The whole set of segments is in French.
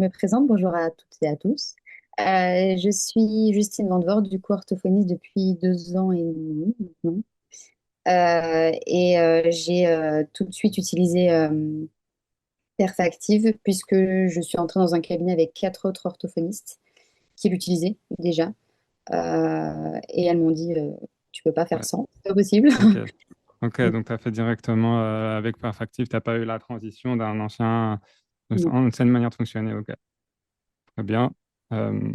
Je me présente, bonjour à toutes et à tous. Je suis Justine Vandevort, du coup orthophoniste depuis 2 ans et demi maintenant. J'ai tout de suite utilisé Perfactive puisque je suis entrée dans un cabinet avec 4 autres orthophonistes qui l'utilisaient déjà. Et elles m'ont dit, tu peux pas faire Ouais, sans, c'est pas possible. ok. Ok, donc tu as fait directement avec Perfactive, tu n'as pas eu la transition d'une Non. ancienne manière de fonctionner. Ok, très bien. Euh,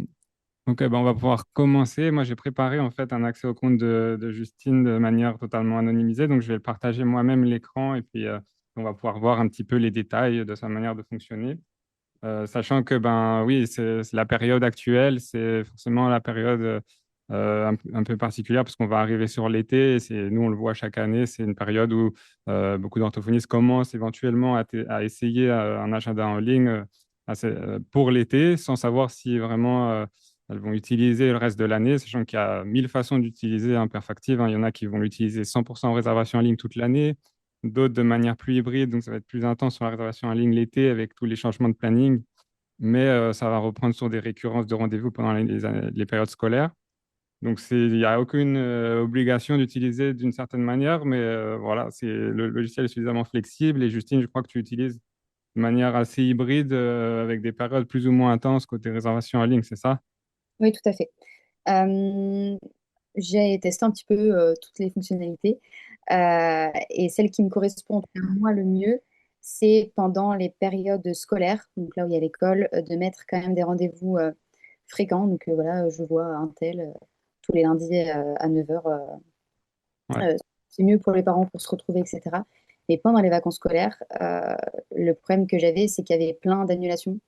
ok, ben on va pouvoir commencer. Moi, j'ai préparé en fait un accès au compte de Justine de manière totalement anonymisée, donc je vais le partager moi-même l'écran et puis on va pouvoir voir un petit peu les détails de sa manière de fonctionner. Sachant que, ben oui, c'est la période actuelle, c'est forcément la période un peu particulière parce qu'on va arriver sur l'été. Nous, on le voit chaque année, c'est une période où beaucoup d'orthophonistes commencent éventuellement à essayer un agenda en ligne pour l'été sans savoir si vraiment elles vont utiliser le reste de l'année, sachant qu'il y a 1000 façons d'utiliser un Perfactive, hein. Il y en a qui vont l'utiliser 100% en réservation en ligne toute l'année, d'autres de manière plus hybride, donc ça va être plus intense sur la réservation en ligne l'été avec tous les changements de planning, mais ça va reprendre sur des récurrences de rendez-vous pendant les périodes scolaires. Donc, il n'y a aucune obligation d'utiliser d'une certaine manière, mais voilà, le logiciel est suffisamment flexible. Et Justine, je crois que tu utilises de manière assez hybride avec des périodes plus ou moins intenses côté réservation en ligne, c'est ça? Oui, tout à fait. Euh, j'ai testé un petit peu toutes les fonctionnalités. Et celle qui me correspond à moi le mieux, c'est pendant les périodes scolaires, donc là où il y a l'école, de mettre quand même des rendez-vous fréquents. Donc voilà, je vois un tel tous les lundis à 9h. Ouais. C'est mieux pour les parents pour se retrouver, etc. Mais pendant les vacances scolaires, le problème que j'avais, c'est qu'il y avait plein d'annulations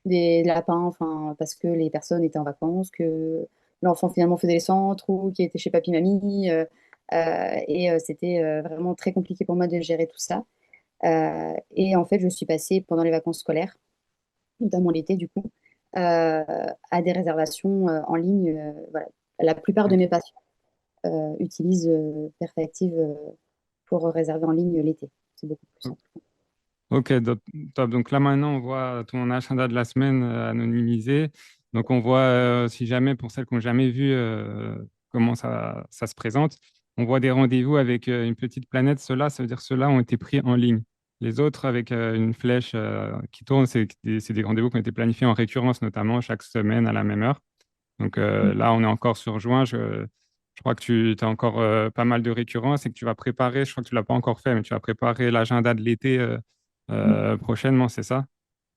des lapins, enfin, parce que les personnes étaient en vacances, que l'enfant finalement faisait les centres ou qui était chez papy-mamie. C'était vraiment très compliqué pour moi de gérer tout ça. Et en fait, je suis passée pendant les vacances scolaires, notamment l'été du coup, à des réservations en ligne. Voilà. La plupart de Ok. mes patients utilisent Perfactive pour réserver en ligne l'été. C'est beaucoup plus simple. Ok, top. Donc là maintenant, on voit ton agenda de la semaine anonymisé. Donc on voit, si jamais, pour celles qui n'ont jamais vu comment ça se présente, on voit des rendez-vous avec une petite planète. Ceux-là, ça veut dire ceux-là ont été pris en ligne. Les autres, avec une flèche qui tourne, c'est des rendez-vous qui ont été planifiés en récurrence, notamment chaque semaine à la même heure. Donc là, on est encore sur juin. Je crois que tu as encore pas mal de récurrences et que tu vas préparer, je crois que tu ne l'as pas encore fait, mais tu vas préparer l'agenda de l'été prochainement, c'est ça?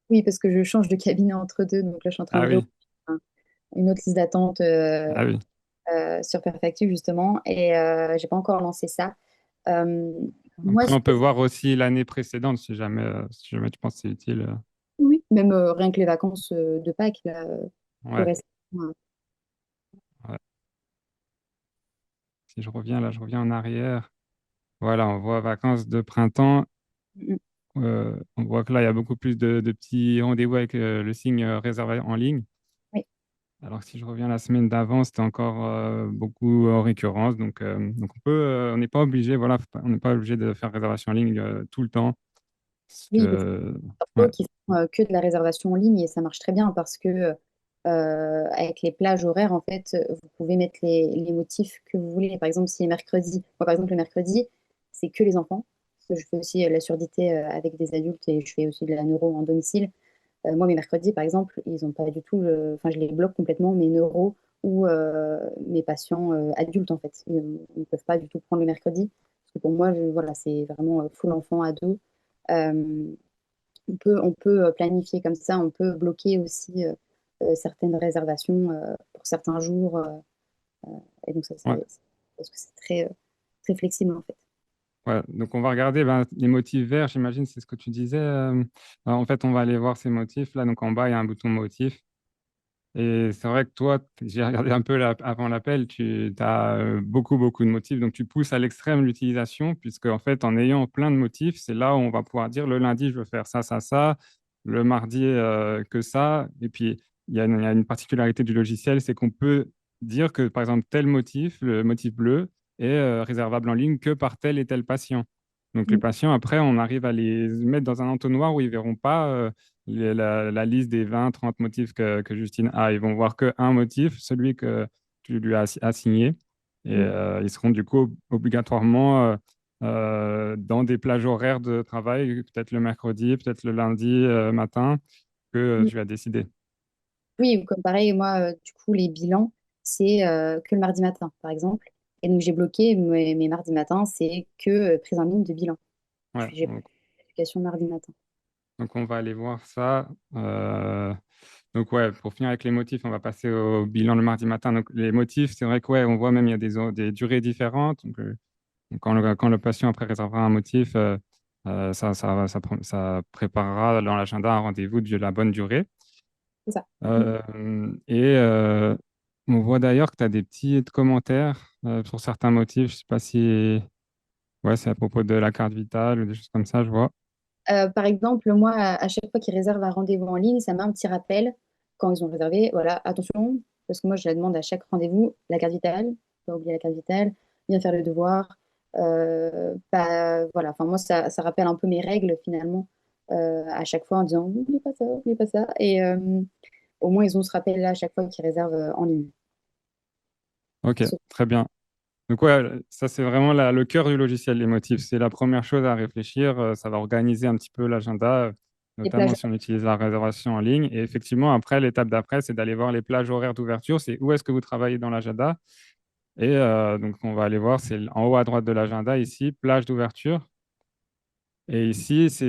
Oui, parce que je change de cabinet entre deux, donc là je suis en train Ah de oui, réouvrir une autre liste d'attente ah oui. sur Perfective justement, et j'ai pas encore lancé ça. Euh, moi, Après, on peut voir aussi l'année précédente si jamais tu penses que c'est utile. oui, même rien que les vacances de Pâques, là, tout Ouais, récemment. ouais. Si je reviens là, je reviens en arrière. Voilà, on voit vacances de printemps. Mm, On voit que là, il y a beaucoup plus de petits rendez-vous avec le signe réservé en ligne. oui, Alors que si je reviens la semaine d'avant, c'était encore beaucoup en récurrence. Donc on n'est pas obligé, voilà, on n'est pas obligé de faire réservation en ligne tout le temps. Parce oui, parce qu'il que, y ouais, a qui font que de la réservation en ligne et ça marche très bien parce que avec les plages horaires, en fait, vous pouvez mettre les motifs que vous voulez. Par exemple, si mercredi, moi par exemple, le mercredi, c'est que les enfants. Parce que je fais aussi la surdité avec des adultes et je fais aussi de la neuro en domicile. Moi, mes mercredis, par exemple, ils ont pas du tout enfin, je les bloque complètement, mes neuros ou mes patients adultes, en fait. Ils ne peuvent pas du tout prendre le mercredi. Parce que pour moi, voilà, c'est vraiment full enfant, ado. Euh, on peut planifier comme ça, on peut bloquer aussi certaines réservations pour certains jours. Et donc, ouais, parce que c'est très, très flexible, en fait. ouais. Donc on va regarder ben, les motifs verts, j'imagine, c'est ce que tu disais. Alors, en fait, on va aller voir ces motifs. Là, donc en bas, il y a un bouton motif. Et c'est vrai que toi, j'ai regardé un peu avant l'appel, tu as beaucoup, beaucoup de motifs. Donc, tu pousses à l'extrême l'utilisation, puisque en fait, en ayant plein de motifs, c'est là où on va pouvoir dire le lundi, je veux faire ça, ça, ça, le mardi, que ça. Et puis, il y a une particularité du logiciel, c'est qu'on peut dire que, par exemple, tel motif, le motif bleu, est réservable en ligne que par tel et tel patient. Donc les Mm. patients, après, on arrive à les mettre dans un entonnoir où ils verront pas la liste des 20, 30 motifs que Justine a. Ils vont voir que un motif, celui que tu lui as assigné. Et Mm. ils seront du coup obligatoirement dans des plages horaires de travail, peut-être le mercredi, peut-être le lundi matin, que Mm. tu as décidé. Oui, ou comme pareil, moi, du coup, les bilans, c'est que le mardi matin, par exemple. Et donc, j'ai bloqué mes mardis matins, c'est que prise en ligne de bilan. Ouais, J'ai pas d'éducation mardi matin. donc on va aller voir ça. Donc ouais, pour finir avec les motifs, on va passer au bilan le mardi matin. Donc les motifs, c'est vrai que ouais, on voit même il y a des durées différentes. Donc, quand le patient après réservera un motif, ça préparera dans l'agenda un rendez-vous de la bonne durée. C'est ça. Mm. Et on voit d'ailleurs que tu as des petits commentaires sur certains motifs. Je sais pas si ouais, c'est à propos de la carte vitale ou des choses comme ça, je vois. Par exemple, moi, à chaque fois qu'ils réservent un rendez-vous en ligne, ça met un petit rappel quand ils ont réservé. Voilà, attention, parce que moi, je la demande à chaque rendez-vous, la carte vitale, pas oublier la carte vitale, bien faire le devoir. Pas, voilà, enfin, moi, ça rappelle un peu mes règles finalement à chaque fois en disant n'oubliez pas ça, n'oubliez pas ça. Et au moins, ils ont ce rappel-là à chaque fois qu'ils réservent en ligne. Ok, Sauf très bien. Donc ouais, ça c'est vraiment le cœur du logiciel, les motifs. C'est la première chose à réfléchir. Ça va organiser un petit peu l'agenda, les notamment plages. si on utilise la réservation en ligne. Et effectivement, après, l'étape d'après, c'est d'aller voir les plages horaires d'ouverture. C'est où est-ce que vous travaillez dans l'agenda. Et donc on va aller voir, c'est en haut à droite de l'agenda ici, plage d'ouverture. Et ici, c'est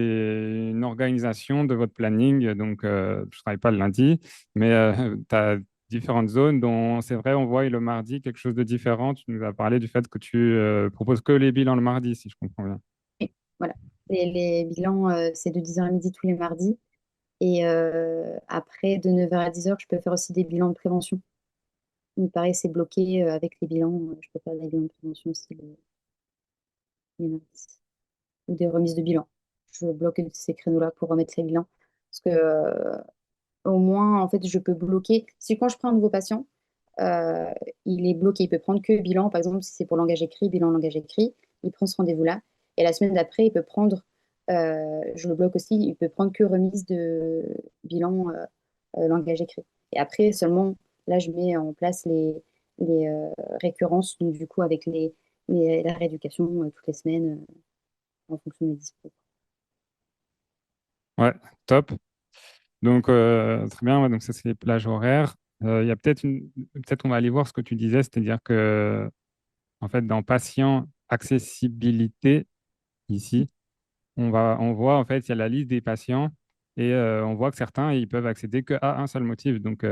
une organisation de votre planning. Donc, je ne travaille pas le lundi, mais tu as différentes zones dont, c'est vrai, on voit le mardi quelque chose de différent. Tu nous as parlé du fait que tu proposes que les bilans le mardi, si je comprends bien. Voilà. Les bilans, c'est de 10h à midi tous les mardis. Et après, de 9h à 10h, je peux faire aussi des bilans de prévention. Donc, pareil, c'est bloqué avec les bilans. Je peux faire des bilans de prévention aussi les mardis. Ou des remises de bilan. Je bloque ces créneaux-là pour remettre les bilans. Parce que au moins, en fait, je peux bloquer. Si quand je prends un nouveau patient, euh, il est bloqué. Il peut prendre que bilan. Par exemple, si c'est pour langage écrit, bilan langage écrit, il prend ce rendez-vous-là. Et la semaine d'après, il peut prendre, je le bloque aussi, il peut prendre que remise de bilan langage écrit. Et après, seulement, là, je mets en place les récurrences, donc du coup, avec la rééducation toutes les semaines en fonction des dispos. Ouais, top. Donc, très bien. Ouais, donc, ça, c'est les plages horaires. Il y a peut-être on va aller voir ce que tu disais, c'est-à-dire que, en fait, dans patient accessibilité, ici, on voit en fait, il y a la liste des patients et on voit que certains, ils peuvent accéder qu'à un seul motif. Donc,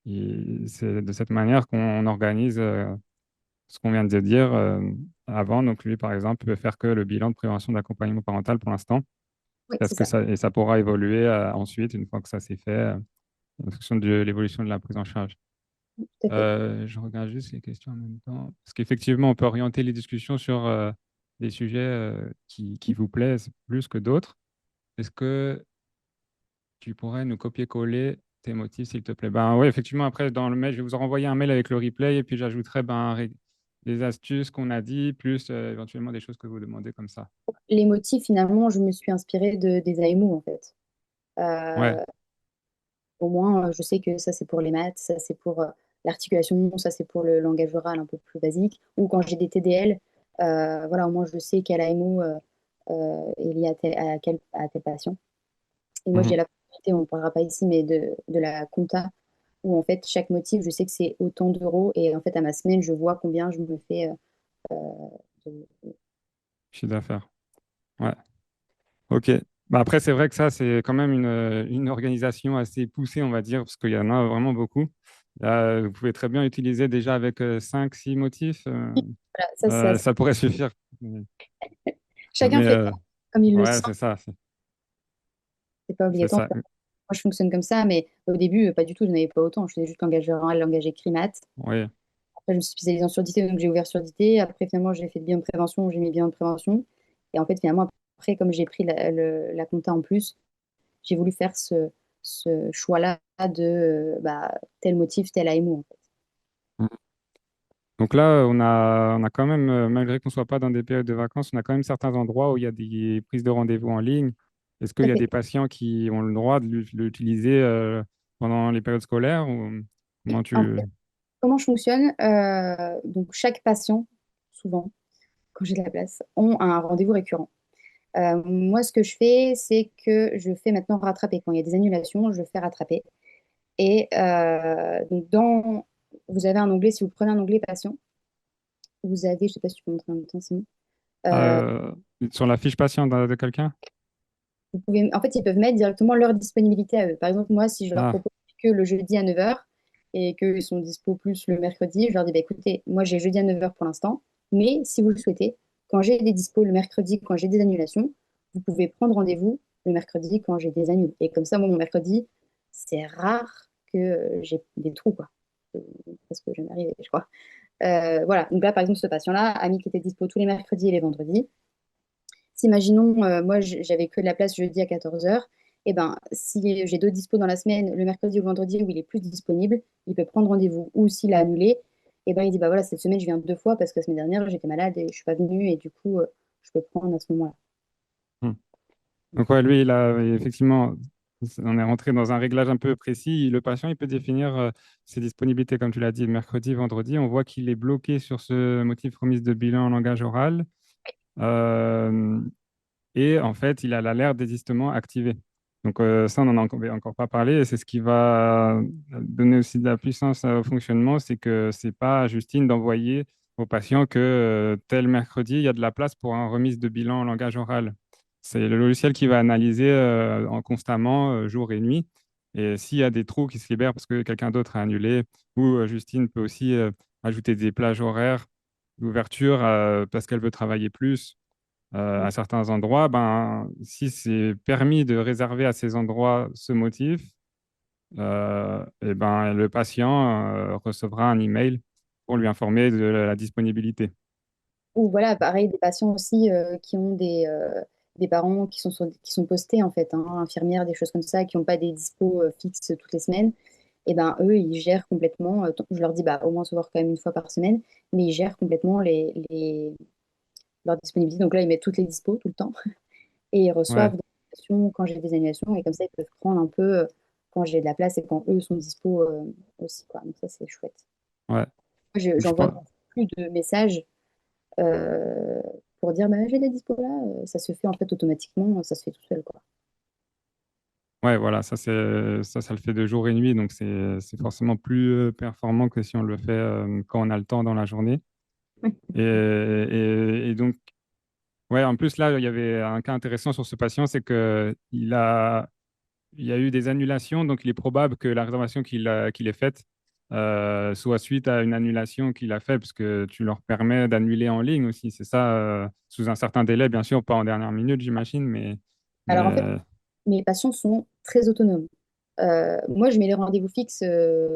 c'est de cette manière qu'on organise ce qu'on vient de dire avant. Donc, lui, par exemple, peut faire que le bilan de prévention d'accompagnement parental pour l'instant, Oui, parce c'est que ça. ça pourra évoluer ensuite, une fois que ça s'est fait, en fonction de l'évolution de la prise en charge. Tout à fait. Je regarde juste les questions en même temps, parce qu'effectivement, on peut orienter les discussions sur des sujets qui vous plaisent plus que d'autres. Est-ce que tu pourrais nous copier-coller tes motifs, s'il te plaît? Ben oui, effectivement, après, dans le mail, je vais vous renvoyer un mail avec le replay et puis j'ajouterai les astuces qu'on a dit, plus éventuellement des choses que vous demandez comme ça. Les motifs, finalement, je me suis inspirée des AMO, en fait. Ouais. Euh, Au moins, je sais que ça, c'est pour les maths, ça, c'est pour l'articulation, ça, c'est pour le langage oral un peu plus basique. Ou quand j'ai des TDL, voilà, au moins, je sais quel AMO est lié à tel patient. Et moi, Mhm. j'ai la possibilité, on ne parlera pas ici, mais de la compta, où en fait, chaque motif, je sais que c'est autant d'euros. Et en fait, à ma semaine, je vois combien je me fais. De- Chiffre d'affaires. Ouais. OK. Bah après, c'est vrai que ça, c'est quand même une organisation assez poussée, on va dire, parce qu'il y en a vraiment beaucoup. Là, vous pouvez très bien utiliser déjà avec 5, 6 motifs. Voilà, ça, Ça pourrait suffire. Mais, chacun fait euh, comme il le ouais, sent. c'est ça. C'est pas C'est obligatoire. ça. Moi, je fonctionne comme ça, mais au début, pas du tout. Je n'avais pas autant. Je faisais juste langage oral, langage écrit, maths. Oui. Après, je me suis spécialisée en surdité, donc j'ai ouvert surdité. Après, finalement, j'ai fait bien de prévention, j'ai mis bien de prévention. Et en fait, finalement, après, comme j'ai pris la compta en plus, j'ai voulu faire ce choix-là de tel motif, tel AMO, en fait. Donc là, on a quand même, malgré qu'on ne soit pas dans des périodes de vacances, on a quand même certains endroits où il y a des prises de rendez-vous en ligne. Est-ce qu'il Tout y à a fait. des patients qui ont le droit de l'utiliser pendant les périodes scolaires ou comment En tu... fait, comment je fonctionne? Donc, chaque patient, souvent, quand j'ai de la place, ont un rendez-vous récurrent. Moi, ce que je fais, c'est que je fais maintenant rattraper. Quand il y a des annulations, je fais rattraper. Et donc, vous avez un onglet, si vous prenez un onglet patient, vous avez, je ne sais pas si tu peux montrer en même temps, Simon. Euh, euh, sur la fiche patient de quelqu'un? Vous pouvez, en fait, ils peuvent mettre directement leur disponibilité à eux. Par exemple, moi, si je leur Ah, propose que le jeudi à 9 heures et qu'ils sont dispo plus le mercredi, je leur dis, bah, écoutez, moi, j'ai jeudi à 9 heures pour l'instant, mais si vous le souhaitez, quand j'ai des dispos le mercredi, quand j'ai des annulations, vous pouvez prendre rendez-vous le mercredi quand j'ai des annuls. Et comme ça, moi, mon mercredi, c'est rare que j'ai des trous, quoi. Euh, Parce que je vais m'arriver, je crois. Voilà, donc là, par exemple, ce patient-là, Ami qui était dispo tous les mercredis et les vendredis, si, imaginons, moi, j'avais que de la place jeudi à 14 heures, et ben, si j'ai d'autres dispos dans la semaine, le mercredi ou le vendredi où il est plus disponible, il peut prendre rendez-vous. Ou s'il a annulé, et ben, il dit, bah voilà, cette semaine, je viens 2 fois parce que la semaine dernière, j'étais malade et je suis pas venue, et du coup, je peux prendre à ce moment-là. hmm. Donc ouais, lui, il a effectivement, on est rentré dans un réglage un peu précis. Le patient, il peut définir ses disponibilités, comme tu l'as dit, mercredi, vendredi. On voit qu'il est bloqué sur ce motif remise de bilan en langage oral. Euh, et en fait, il a l'alerte désistement activée. Donc ça, on n'en a encore pas parlé. Et c'est ce qui va donner aussi de la puissance au fonctionnement, c'est que c'est pas à Justine d'envoyer au patient que tel mercredi, il y a de la place pour un remise de bilan en langage oral. C'est le logiciel qui va analyser constamment, jour et nuit. Et s'il y a des trous qui se libèrent parce que quelqu'un d'autre a annulé, ou Justine peut aussi ajouter des plages horaires d'ouverture parce qu'elle veut travailler plus à certains endroits, ben, si c'est permis de réserver à ces endroits ce motif, et ben, le patient recevra un email pour lui informer de la disponibilité. Ou voilà, pareil, des patients aussi qui ont des parents qui sont postés, en fait, hein, infirmières, des choses comme ça, qui n'ont pas des dispos fixes toutes les semaines. Et ben eux, ils gèrent complètement. Je leur dis, bah, au moins se voir quand même 1 fois par semaine, mais ils gèrent complètement leur disponibilité. Donc là, ils mettent toutes les dispos tout le temps et ils reçoivent Ouais, des annulations quand j'ai des annulations et comme ça, ils peuvent prendre un peu quand j'ai de la place et quand eux sont dispo aussi, quoi. Donc ça, c'est chouette. ouais. Moi, Je j'envoie pense, plus de messages euh, pour dire, bah, j'ai de la dispo là. Ça se fait en fait automatiquement, ça se fait tout seul, quoi. ouais, voilà, ça le fait de jour et nuit, donc c'est forcément plus performant que si on le fait quand on a le temps dans la journée. Et donc, ouais, en plus là, il y avait un cas intéressant sur ce patient, c'est que il y a eu des annulations, donc il est probable que la réservation qu'il ait faite soit suite à une annulation qu'il a faite, parce que tu leur permets d'annuler en ligne aussi. C'est ça, sous un certain délai, bien sûr, pas en dernière minute, j'imagine, Alors en fait, mais mes patients sont très autonomes. Moi, je mets les rendez-vous fixes,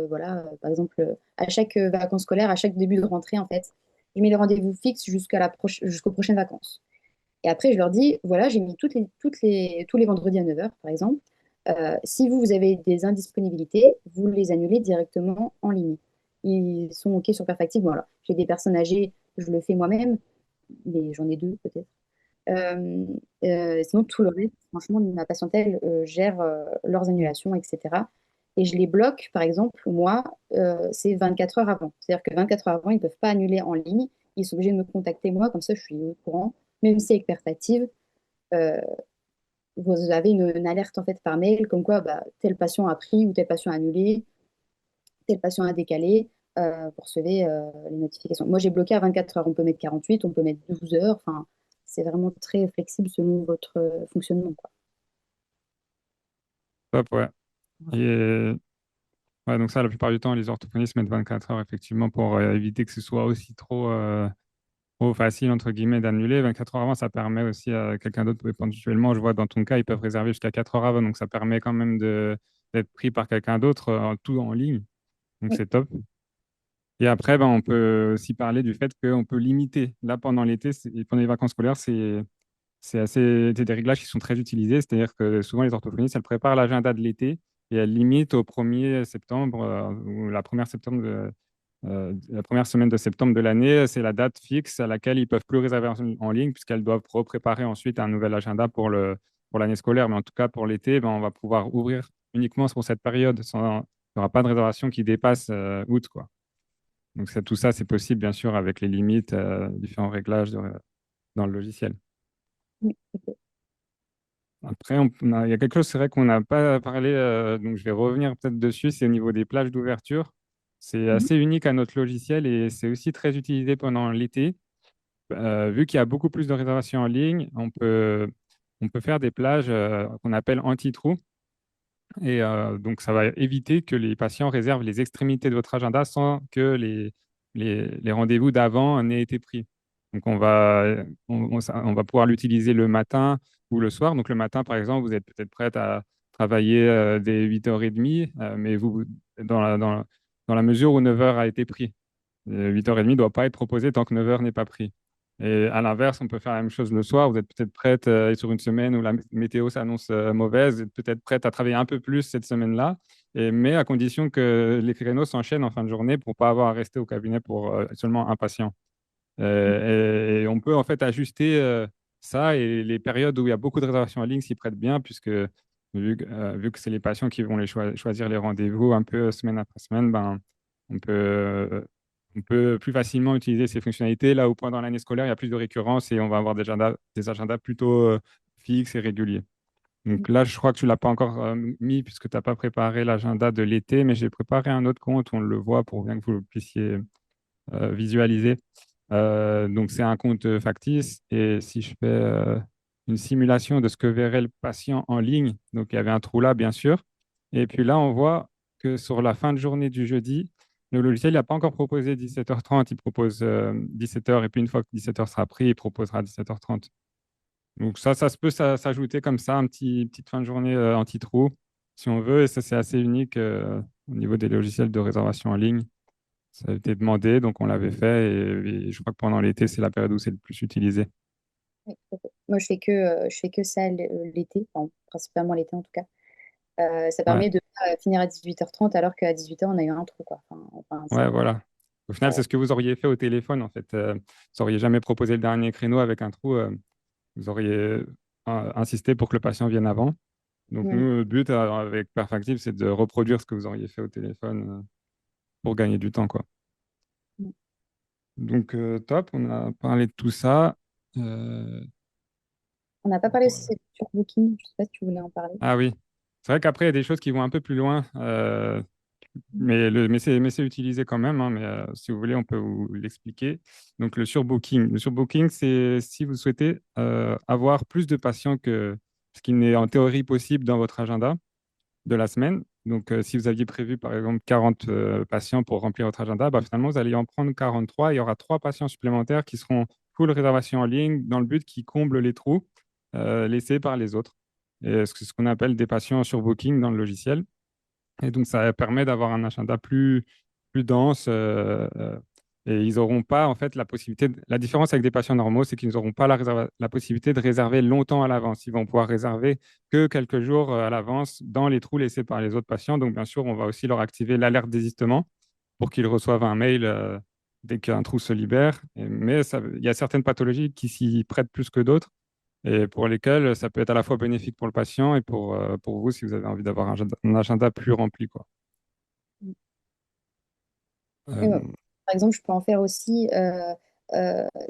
voilà, par exemple, à chaque vacances scolaires, à chaque début de rentrée, en fait, je mets les rendez-vous fixes jusqu'aux prochaines vacances. Et après, je leur dis, voilà, j'ai mis tous les vendredis à 9 heures, par exemple. Si vous avez des indisponibilités, vous les annulez directement en ligne. Ils sont OK sur Perfactive. Voilà. J'ai des personnes âgées, je le fais moi-même, mais j'en ai deux peut-être. Euh, Sinon, tout le reste, franchement, ma patientèle gère leurs annulations, etc. Et je les bloque, par exemple, moi, c'est 24 heures avant. C'est-à-dire que 24 heures avant, ils ne peuvent pas annuler en ligne. Ils sont obligés de me contacter moi, comme ça je suis au courant. Même si avec Perfactive, euh, vous avez une alerte en fait par mail, comme quoi bah, tel patient a pris ou tel patient a annulé, tel patient a décalé. Vous recevez les notifications. Moi, j'ai bloqué à 24 heures. On peut mettre 48, on peut mettre 12 heures. Enfin, c'est vraiment très flexible selon votre fonctionnement, quoi. top, ouais. Et ouais, donc ça, la plupart du temps, les orthophonistes mettent 24 heures, effectivement, pour éviter que ce soit aussi trop facile, entre guillemets, d'annuler. 24 heures avant, ça permet aussi à quelqu'un d'autre, éventuellement, je vois dans ton cas, ils peuvent réserver jusqu'à 4 heures avant, donc ça permet quand même d'être pris par quelqu'un d'autre, tout en ligne. Donc Oui. c'est top. Et après, ben, on peut aussi parler du fait qu'on peut limiter. Là, pendant l'été, et pendant les vacances scolaires, c'est des réglages qui sont très utilisés. C'est-à-dire que souvent, les orthophonistes, elles préparent l'agenda de l'été et elles limitent au 1er septembre ou la première septembre La première semaine de septembre de l'année, c'est la date fixe à laquelle ils ne peuvent plus réserver en ligne puisqu'elles doivent repréparer ensuite un nouvel agenda pour l'année scolaire. Mais en tout cas, pour l'été, ben, on va pouvoir ouvrir uniquement pour cette période. Il n'y aura pas de réservation qui dépasse août, quoi. Donc tout ça, c'est possible, bien sûr, avec les limites, différents réglages dans le logiciel. Oui, ok. Après, il y a quelque chose, c'est vrai qu'on n'a pas parlé, donc je vais revenir peut-être dessus, c'est au niveau des plages d'ouverture. C'est Mhm. assez unique à notre logiciel et c'est aussi très utilisé pendant l'été. Vu qu'il y a beaucoup plus de réservations en ligne, on peut faire des plages qu'on appelle anti-trous. Et donc, ça va éviter que les patients réservent les extrémités de votre agenda sans que les rendez-vous d'avant n'aient été pris. Donc, on va pouvoir l'utiliser le matin ou le soir. Donc, le matin, par exemple, vous êtes peut-être prête à travailler dès 8h30, mais dans la mesure où 9h a été pris. 8h30 ne doit pas être proposé tant que 9h n'est pas pris. Et à l'inverse, on peut faire la même chose le soir. Vous êtes peut-être prête sur une semaine où la météo s'annonce mauvaise, vous êtes peut-être prête à travailler un peu plus cette semaine-là, mais à condition que les créneaux s'enchaînent en fin de journée pour pas avoir à rester au cabinet pour seulement un patient. Et on peut en fait ajuster ça et les périodes où il y a beaucoup de réservations en ligne s'y prêtent bien, puisque vu que c'est les patients qui vont choisir les rendez-vous un peu semaine après semaine, ben, on peut, euh, on peut plus facilement utiliser ces fonctionnalités là où pendant l'année scolaire, il y a plus de récurrence et on va avoir des agendas plutôt fixes et réguliers. Donc là, je crois que tu ne l'as pas encore mis puisque tu n'as pas préparé l'agenda de l'été, mais j'ai préparé un autre compte, on le voit pour bien que vous puissiez visualiser. Donc, c'est un compte factice. Et si je fais une simulation de ce que verrait le patient en ligne, donc il y avait un trou là, bien sûr. Et puis là, on voit que sur la fin de journée du jeudi, le logiciel n'a pas encore proposé 17h30, il propose 17h. Et puis, une fois que 17h sera pris, il proposera 17h30. Donc, ça se peut s'ajouter comme ça, petite fin de journée anti-trou, si on veut. Et ça, c'est assez unique au niveau des logiciels de réservation en ligne. Ça a été demandé, donc on l'avait fait et je crois que pendant l'été, c'est la période où c'est le plus utilisé. Oui, ok. Moi, je fais que ça l'été, enfin, principalement l'été en tout cas. Ça Ouais, permet de pas finir à 18h30 alors qu'à 18h, on a eu un trou, quoi. ouais, voilà. Au final, c'est ce que vous auriez fait au téléphone, en fait. Vous n'auriez jamais proposé le dernier créneau avec un trou. Vous auriez insisté pour que le patient vienne avant. Donc ouais. nous, le but avec Perfactive, c'est de reproduire ce que vous auriez fait au téléphone pour gagner du temps, quoi. Mm. Donc top, on a parlé de tout ça. Euh, On n'a pas parlé aussi sur Booking, je sais pas si tu voulais en parler. ah oui, c'est vrai qu'après, il y a des choses qui vont un peu plus loin. Mais c'est utilisé quand même, hein, mais si vous voulez, on peut vous l'expliquer. Donc, le surbooking. Le surbooking, c'est si vous souhaitez avoir plus de patients que ce qui n'est en théorie possible dans votre agenda de la semaine. Donc, si vous aviez prévu, par exemple, 40 patients pour remplir votre agenda, bah, finalement, vous allez en prendre 43. Il y aura 3 patients supplémentaires qui seront full réservation en ligne dans le but qu'ils comblent les trous laissés par les autres. Et c'est ce qu'on appelle des patients en surbooking dans le logiciel. Et donc, ça permet d'avoir un agenda plus dense. Et ils n'auront pas, en fait, la possibilité. La différence avec des patients normaux, c'est qu'ils n'auront pas la possibilité de réserver longtemps à l'avance. Ils vont pouvoir réserver que quelques jours à l'avance dans les trous laissés par les autres patients. Donc, bien sûr, on va aussi leur activer l'alerte désistement pour qu'ils reçoivent un mail dès qu'un trou se libère. Mais il y a certaines pathologies qui s'y prêtent plus que d'autres et pour lesquels ça peut être à la fois bénéfique pour le patient et pour vous si vous avez envie d'avoir un agenda plus rempli, quoi. Et Euh, par exemple, je peux en faire aussi,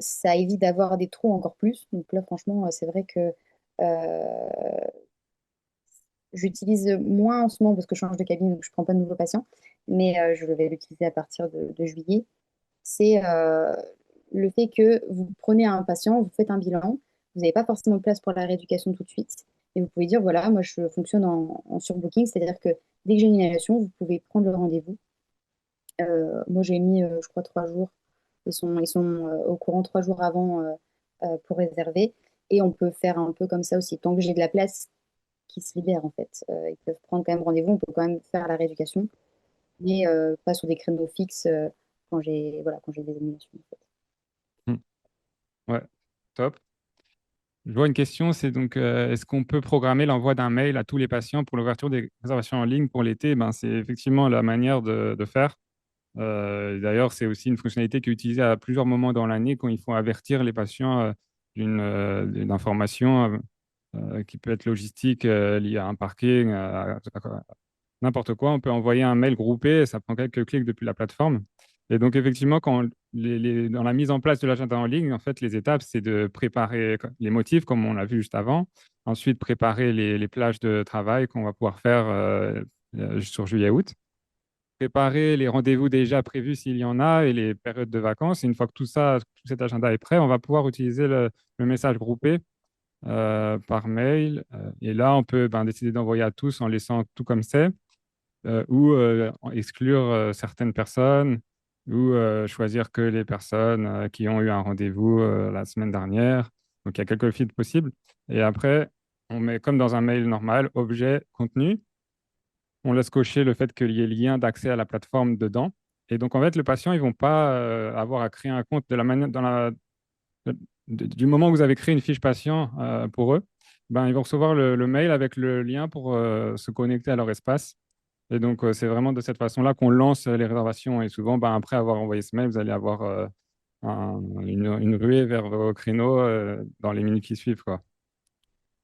ça évite d'avoir des trous encore plus. Donc là, franchement, c'est vrai que euh, j'utilise moins en ce moment parce que je change de cabine, donc je prends pas de nouveaux patients. Mais je vais l'utiliser à partir de juillet. C'est le fait que vous prenez un patient, vous faites un bilan, vous n'avez pas forcément de place pour la rééducation tout de suite. Et vous pouvez dire, voilà, moi je fonctionne en surbooking, c'est-à-dire que dès que j'ai une annulation, vous pouvez prendre le rendez-vous. Moi j'ai mis, je crois, 3 jours. Ils sont au courant 3 jours avant pour réserver. Et on peut faire un peu comme ça aussi. Tant que j'ai de la place qui se libère, en fait. Ils peuvent prendre quand même rendez-vous, on peut quand même faire la rééducation, mais pas sur des créneaux fixes quand j'ai des annulations, en fait. hmm, ouais, top. Je vois une question, c'est donc est-ce qu'on peut programmer l'envoi d'un mail à tous les patients pour l'ouverture des réservations en ligne pour l'été? Ben, c'est effectivement la manière de faire. D'ailleurs, c'est aussi une fonctionnalité qui est utilisée à plusieurs moments dans l'année quand il faut avertir les patients d'une information qui peut être logistique liée à un parking, n'importe quoi. On peut envoyer un mail groupé, ça prend quelques clics depuis la plateforme. Et donc, effectivement, dans la mise en place de l'agenda en ligne, en fait, les étapes, c'est de préparer les motifs, comme on l'a vu juste avant. Ensuite, préparer les plages de travail qu'on va pouvoir faire sur juillet-août. Préparer les rendez-vous déjà prévus s'il y en a et les périodes de vacances. Et une fois que tout ça, tout cet agenda est prêt, on va pouvoir utiliser le message groupé par mail. Et là, on peut décider d'envoyer à tous en laissant tout comme c'est ou exclure certaines personnes ou choisir que les personnes qui ont eu un rendez-vous la semaine dernière. Donc, il y a quelques filtres possibles. Et après, on met comme dans un mail normal, objet, contenu. On laisse cocher le fait qu'il y ait lien d'accès à la plateforme dedans. Et donc, en fait, le patient, ils ne vont pas avoir à créer un compte de la manière, du moment où vous avez créé une fiche patient pour eux, ils vont recevoir le mail avec le lien pour se connecter à leur espace. Et donc, c'est vraiment de cette façon-là qu'on lance les réservations. Et souvent, après avoir envoyé ce mail, vous allez avoir une ruée vers vos créneaux dans les minutes qui suivent, quoi.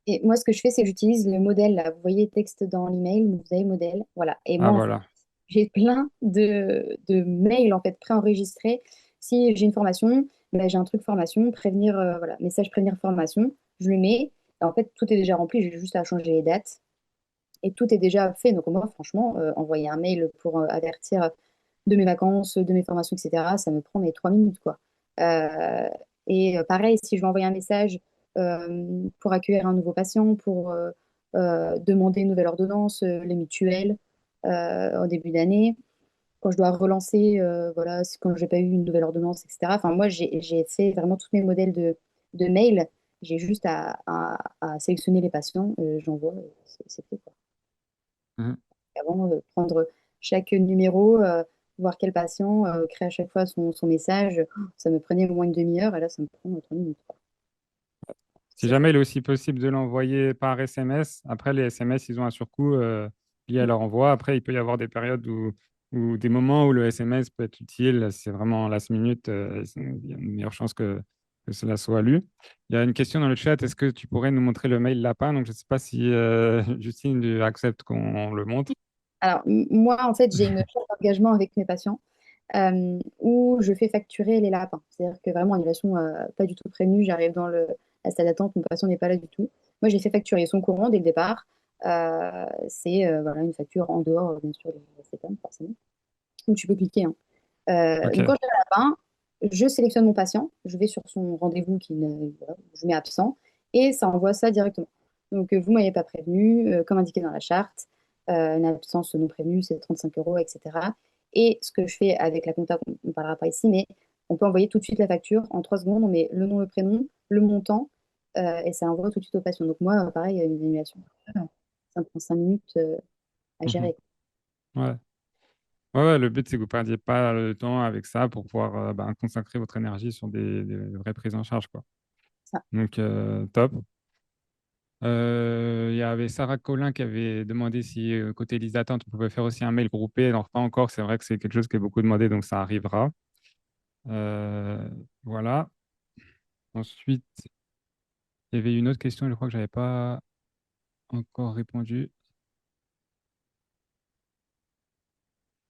Et moi, ce que je fais, c'est que j'utilise le modèle, là. Vous voyez texte dans l'email, vous avez modèle. Voilà. Et Ah, moi, en fait, voilà. j'ai plein de mails, en fait, préenregistrés. Si j'ai une formation, ben, j'ai un truc formation, prévenir, voilà, message prévenir formation, je le mets. Et en fait, tout est déjà rempli, j'ai juste à changer les dates. Et tout est déjà fait. Donc, moi, franchement, envoyer un mail pour avertir de mes vacances, de mes formations, etc., ça me prend mes 3 minutes, quoi. Euh, pareil, si je veux envoyer un message pour accueillir un nouveau patient, pour demander une nouvelle ordonnance, les mutuelles en début d'année, quand je dois relancer, voilà, quand j'ai pas eu une nouvelle ordonnance, etc. Enfin, moi, j'ai fait vraiment tous mes modèles de mails. J'ai juste à sélectionner les patients, j'envoie, c'est fait, quoi. Mhm. Avant, prendre chaque numéro, voir quel patient, créer à chaque fois son message, ça me prenait au moins une demi-heure et là, ça me prend 3 minutes, quoi. Si jamais il est aussi possible de l'envoyer par SMS, après les SMS, ils ont un surcoût lié à leur envoi. Après, il peut y avoir des périodes ou des moments où le SMS peut être utile. C'est vraiment last minute. Il y a une meilleure chance que cela soit lu. Il y a une question dans le chat. Est-ce que tu pourrais nous montrer le mail lapin? Donc, je ne sais pas si Justine tu accepte qu'on le montre. Alors, moi, en fait, j'ai une charte d'engagement avec mes patients où je fais facturer les lapins. C'est-à-dire que vraiment, annulation pas du tout prévenue, j'arrive dans la salle d'attente, mon patient n'est pas là du tout. Moi, j'ai fait facturer, ils sont courants dès le départ. C'est voilà, une facture en dehors, bien sûr, de la CPAM, forcément. Donc, tu peux cliquer, hein. Donc, OK. quand j'ai un lapin, je sélectionne mon patient, je vais sur son rendez-vous voilà, je mets absent et ça envoie ça directement. Donc, vous ne m'avez pas prévenu, comme indiqué dans la charte, une absence non prévenue, c'est 35 euros, etc. Et ce que je fais avec la compta, on ne parlera pas ici, mais on peut envoyer tout de suite la facture en 3 secondes. On met le nom, le prénom, le montant et ça envoie tout de suite au patient. Donc, moi, pareil, une annulation, ça me prend 5 minutes à Mhm. gérer. Ouais. Ouais, ouais, le but, c'est que vous ne perdiez pas le temps avec ça pour pouvoir consacrer votre énergie sur des vraies prises en charge, quoi. Ça. Donc, top. Il y avait Sarah Collin qui avait demandé si, côté liste d'attente, on pouvait faire aussi un mail groupé. Non, pas encore. C'est vrai que c'est quelque chose qui est beaucoup demandé, donc ça arrivera. Euh, voilà. Ensuite, il y avait une autre question, je crois que je n'avais pas encore répondu.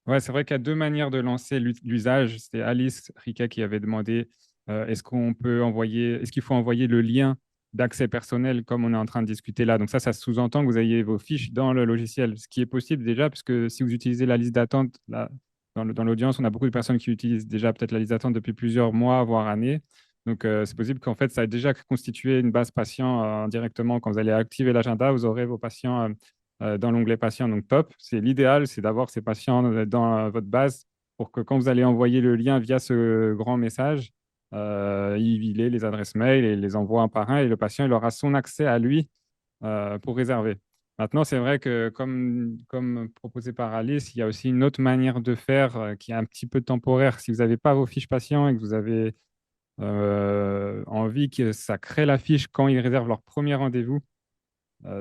Ouais, c'est vrai qu'il y a deux manières de lancer l'usage. C'était Alice Rika qui avait demandé est-ce qu'il faut envoyer le lien d'accès personnel comme on est en train de discuter là. Donc ça sous-entend que vous ayez vos fiches dans le logiciel, ce qui est possible déjà, puisque si vous utilisez la liste d'attente, là, dans l'audience, on a beaucoup de personnes qui utilisent déjà peut-être la liste d'attente depuis plusieurs mois, voire années. Donc c'est possible qu'en fait, ça ait déjà constitué une base patient directement. Quand vous allez activer l'agenda, vous aurez vos patients dans l'onglet patient. Donc, top. C'est l'idéal, c'est d'avoir ces patients dans votre base pour que quand vous allez envoyer le lien via ce grand message, il ait les adresses mail et il les envoie un par un et le patient il aura son accès à lui pour réserver. Maintenant, c'est vrai que comme proposé par Alice, il y a aussi une autre manière de faire qui est un petit peu temporaire. Si vous n'avez pas vos fiches patients et que vous avez envie que ça crée la fiche quand ils réservent leur premier rendez-vous,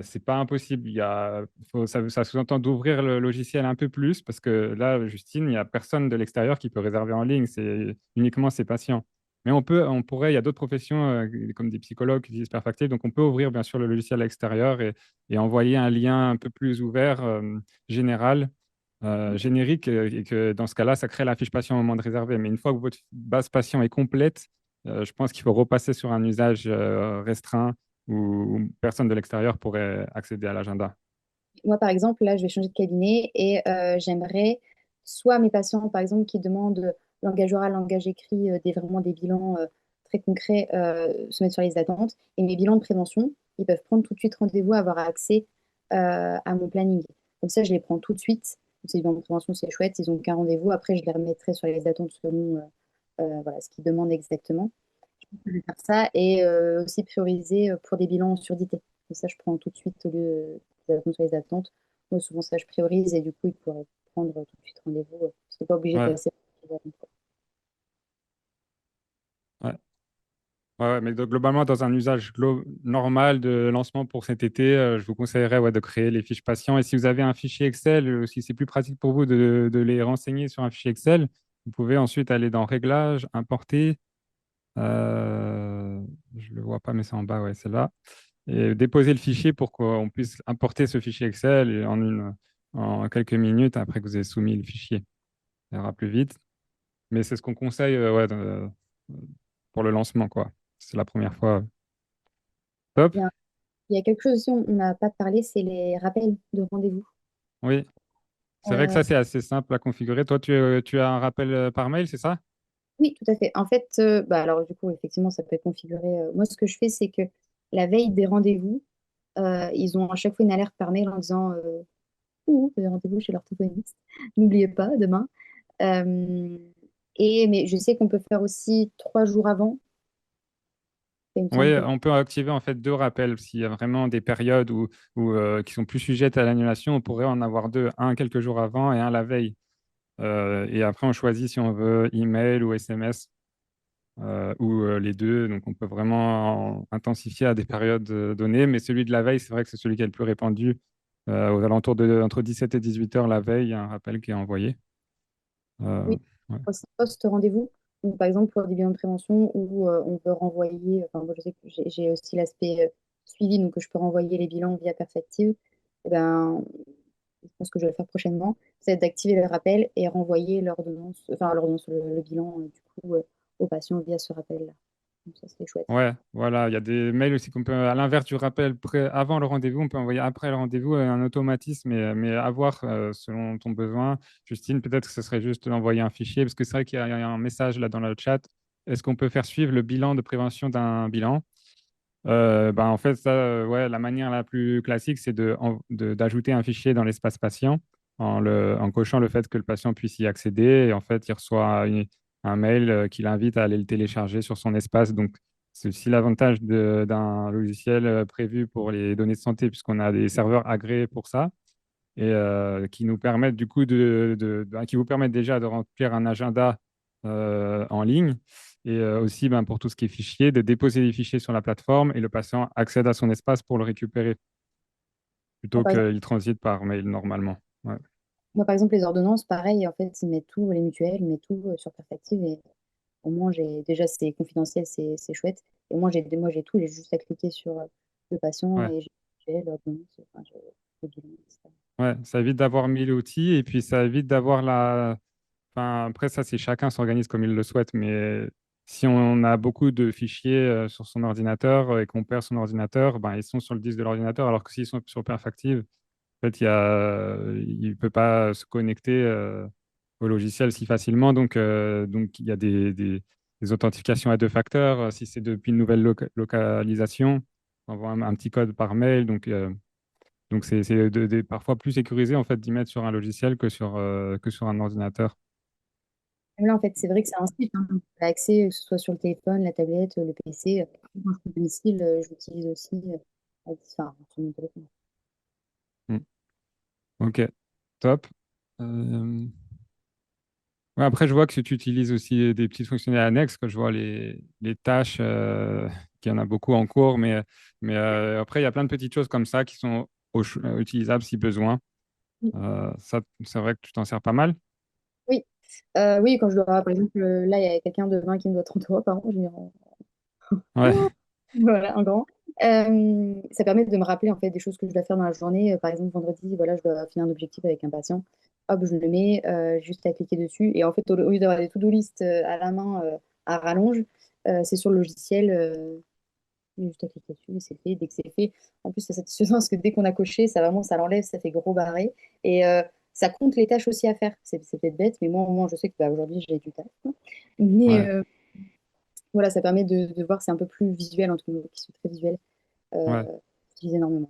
C'est pas impossible. Ça sous-entend d'ouvrir le logiciel un peu plus parce que là, Justine, il n'y a personne de l'extérieur qui peut réserver en ligne. C'est uniquement ses patients. Mais il y a d'autres professions comme des psychologues qui utilisent Perfactif. Donc, on peut ouvrir bien sûr le logiciel à l'extérieur et envoyer un lien un peu plus ouvert, général, générique. Et que dans ce cas-là, ça crée la fiche patient au moment de réserver. Mais une fois que votre base patient est complète, je pense qu'il faut repasser sur un usage restreint où personne de l'extérieur pourrait accéder à l'agenda. Moi, par exemple, là, je vais changer de cabinet et j'aimerais soit mes patients, par exemple, qui demandent langage oral, langage écrit, vraiment des bilans très concrets, se mettre sur les listes d'attente. Et mes bilans de prévention, ils peuvent prendre tout de suite rendez-vous, avoir accès à mon planning. Comme ça, je les prends tout de suite. Ces bilans de prévention, c'est chouette, ils ont qu'un rendez-vous. Après, je les remettrai sur les listes d'attente selon voilà, ce qu'ils demandent exactement. Je vais faire ça et aussi prioriser pour des bilans sur surdité. Comme ça, je prends tout de suite au lieu d'attendre sur les attentes. Moi, souvent, ça, je priorise et du coup, ils pourraient prendre tout de suite rendez-vous. Parce que pas obligé de Ouais, passer par les attentes, quoi. ouais. Ouais, mais globalement, dans un usage normal de lancement pour cet été, je vous conseillerais ouais, de créer les fiches patients. Et si vous avez un fichier Excel, si c'est plus pratique pour vous de les renseigner sur un fichier Excel, vous pouvez ensuite aller dans Réglages, Importer. Je ne le vois pas, mais c'est en bas, ouais, c'est là. Et déposer le fichier pour qu'on puisse importer ce fichier Excel et en quelques minutes après que vous ayez soumis le fichier. Ça ira plus vite. Mais c'est ce qu'on conseille ouais, pour le lancement, quoi. C'est la première fois. Top. Il y a quelque chose aussi, on n'a pas parlé, c'est les rappels de rendez-vous. Oui, c'est vrai que Euh, ça, c'est assez simple à configurer. Toi, tu as un rappel par mail, c'est ça? oui, tout à fait. En fait, bah, alors du coup, effectivement, ça peut être configuré. Moi, ce que je fais, c'est que la veille des rendez-vous, ils ont à chaque fois une alerte par mail en disant ouh, vous avez rendez-vous chez l'orthophoniste. N'oubliez pas, demain. Euh, mais je sais qu'on peut faire aussi 3 jours avant. Il me semble Oui, que on peut activer en fait deux rappels. S'il y a vraiment des périodes qui sont plus sujettes à l'annulation, on pourrait en avoir deux, un quelques jours avant et un la veille. Et après, on choisit si on veut email ou SMS ou les deux. Donc, on peut vraiment intensifier à des périodes données. Mais celui de la veille, c'est vrai que c'est celui qui est le plus répandu. Aux alentours de entre 17 et 18 heures la veille, il y a un rappel qui est envoyé. Euh, oui, ouais. post-rendez-vous, ou par exemple pour des bilans de prévention où on peut renvoyer, enfin moi je sais que j'ai aussi l'aspect suivi, donc je peux renvoyer les bilans via Perfective. Eh ben, je pense que je vais le faire prochainement, c'est d'activer le rappel et renvoyer l'ordonnance, enfin l'ordonnance, le bilan du coup aux patients via ce rappel-là. Donc ça c'est chouette. Ouais, voilà, il y a des mails aussi qu'on peut, à l'inverse du rappel avant le rendez-vous, on peut envoyer après le rendez-vous un automatisme, mais à voir selon ton besoin. Justine, peut-être que ce serait juste d'envoyer un fichier, parce que c'est vrai qu'il y a un message là dans le chat. Est-ce qu'on peut faire suivre le bilan de prévention d'un bilan? Ben, en fait, ça, ouais, la manière la plus classique, c'est d'ajouter un fichier dans l'espace patient en cochant le fait que le patient puisse y accéder. Et en fait, il reçoit un mail qui l'invite à aller le télécharger sur son espace. Donc, c'est aussi l'avantage d'un logiciel prévu pour les données de santé, puisqu'on a des serveurs agréés pour ça et qui nous permettent du coup qui vous permettent déjà de remplir un agenda en ligne et aussi ben, pour tout ce qui est fichier, de déposer les fichiers sur la plateforme et le patient accède à son espace pour le récupérer Moi, plutôt par exemple, qu'il transite par mail normalement. Ouais. les ordonnances, pareil, en fait, ils mettent tout, les mutuelles, ils mettent tout sur Perfective et au moins, déjà, c'est confidentiel, c'est chouette. Et moi, j'ai tout, j'ai juste à cliquer sur le patient Ouais. et j'ai l'ordonnance, enfin, j'ai le bilan, etc. Ouais, ça évite d'avoir 1000 outils et puis ça évite d'avoir la. Enfin, après, ça, c'est chacun s'organise comme il le souhaite, mais si on a beaucoup de fichiers sur son ordinateur et qu'on perd son ordinateur, ben, ils sont sur le disque de l'ordinateur, alors que s'ils sont sur Perfactive, en fait, il ne peut pas se connecter au logiciel si facilement. Donc il y a des authentifications à deux facteurs. Si c'est depuis une nouvelle localisation, on envoie un petit code par mail. Donc c'est parfois plus sécurisé en fait d'y mettre sur un logiciel que sur un ordinateur. Là, en fait, c'est vrai que c'est un site, hein. Tu as accès, que ce soit sur le téléphone, la tablette, le PC. Quand je suis à domicile, j'utilise aussi sur mon téléphone. Mm. Ok, top. Euh, ouais, après, je vois que tu utilises aussi des petites fonctionnalités annexes, que je vois les tâches qu'il y en a beaucoup en cours, mais après, il y a plein de petites choses comme ça qui sont utilisables si besoin. Ça, c'est vrai que tu t'en sers pas mal. Oui, oui, quand je dois, par exemple, là, il y a quelqu'un de 20 qui me doit 30 euros par an, je lui rends. Ouais, Voilà, un grand. Ça permet de me rappeler en fait des choses que je dois faire dans la journée. Par exemple, vendredi, voilà, je dois finir un objectif avec un patient. Hop, je le mets juste à cliquer dessus. Et en fait, au lieu d'avoir des to-do list à la main à rallonge, c'est sur le logiciel. Juste à cliquer dessus et c'est fait. Dès que c'est fait, en plus, c'est satisfaisant parce que dès qu'on a coché, ça vraiment, ça l'enlève, ça fait gros barré. Et ça compte les tâches aussi à faire. C'est peut-être bête, mais moi, au moins, je sais que bah, aujourd'hui, j'ai du taf, quoi. Mais ouais, voilà, ça permet de voir, c'est un peu plus visuel, entre nous, qui sont très visuels. Euh, ouais. j'utilise énormément.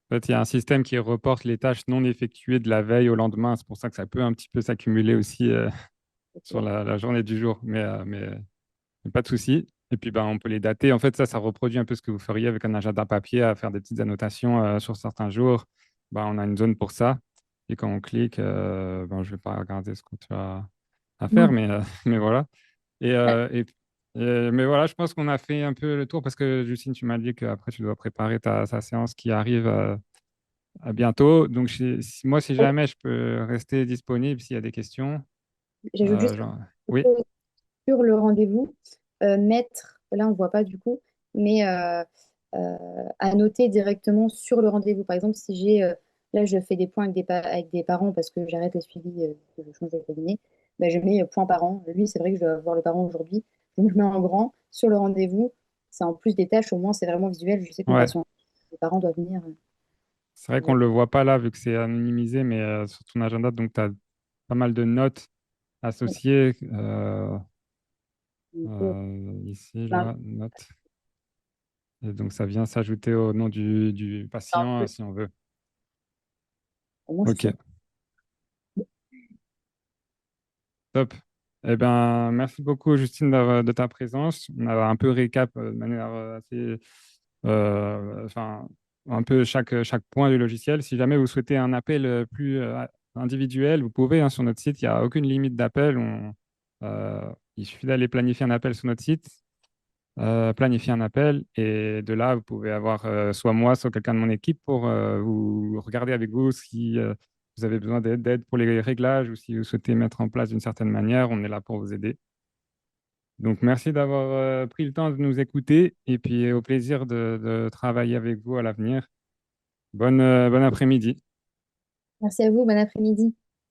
En fait, il y a un système qui reporte les tâches non effectuées de la veille au lendemain. C'est pour ça que ça peut un petit peu s'accumuler aussi sur Ok. la journée du jour. Mais pas de souci. Et puis, ben, on peut les dater. En fait, ça reproduit un peu ce que vous feriez avec un agenda papier, à faire des petites annotations sur certains jours. Ben, on a une zone pour ça. Et quand on clique, ben, je ne vais pas regarder ce que tu as à faire, Mhm. mais voilà. Mais voilà, je pense qu'on a fait un peu le tour parce que Justine, tu m'as dit qu'après, tu dois préparer ta séance qui arrive à bientôt. Donc, moi, si jamais je peux rester disponible s'il y a des questions. J'ajoute juste Genre... Oui, sur le rendez-vous, mettre, là on ne voit pas du coup, mais à noter directement sur le rendez-vous. Par exemple, si j'ai, là je fais des points avec des parents parce que j'arrête le suivi, que je change de cabinet, ben, je mets point parent. Lui, c'est vrai que je dois voir le parent aujourd'hui, donc je mets en grand sur le rendez-vous. C'est en plus des tâches, au moins c'est vraiment visuel. Je sais que ouais. les parents doivent venir. C'est vrai qu'on Voilà. ne le voit pas là vu que c'est anonymisé, mais sur ton agenda, donc tu as pas mal de notes Ouais. associées. Donc, Ici, ben, là, notes. Et donc ça vient s'ajouter au nom du un patient peu, si on veut. au moins je suis Ok, sûre. top. Eh ben, merci beaucoup, Justine, de ta présence. On a un peu récap de manière assez, enfin, un peu chaque point du logiciel. Si jamais vous souhaitez un appel plus individuel, vous pouvez, hein, sur notre site. Il n'y a aucune limite d'appel. Il suffit d'aller planifier un appel sur notre site, planifier un appel, et de là, vous pouvez avoir soit moi, soit quelqu'un de mon équipe pour vous regarder avec vous si vous avez besoin d'aide pour les réglages ou si vous souhaitez mettre en place d'une certaine manière. On est là pour vous aider. Donc, merci d'avoir pris le temps de nous écouter et puis au plaisir de travailler avec vous à l'avenir. Bon après-midi. Merci à vous, bon après-midi.